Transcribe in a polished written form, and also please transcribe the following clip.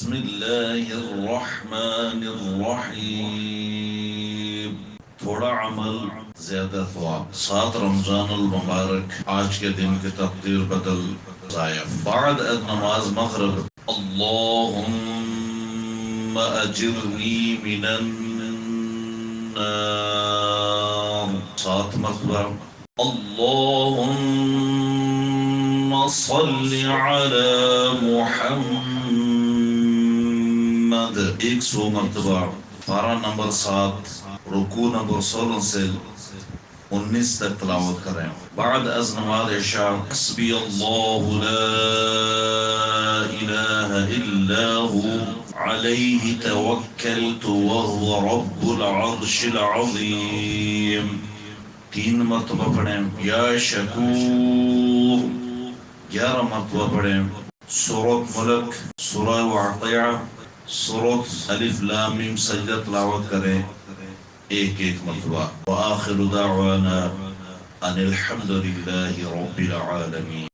بسم اللہ الرحمن الرحیم. تھوڑا عمل زیادہ ثواب. 7 رمضان المبارک آج کے دن کی تقدیر بدل ضائع. بعد از نماز مغرب اللہم اجرنی من النار 7 مرتبہ. اللہم صل علی محمد 100 مرتبہ. پارہ نمبر 7 رکوع نمبر 16 سے 19 تک تلاوت کریں. بعد از نماز عشاء حسبی اللہ لا الہ الا ہو علیہ توکلت وهو رب العرش العظیم 3 مرتبہ پڑھیں. یا شکور 11 مرتبہ پڑھیں. سورۃ ملک، سورہ واقعہ، سورۃ الف لام میم سجدہ تلاوت کریں 1 مرتبہ. وآخر دعوانا ان الحمد للہ رب العالمین.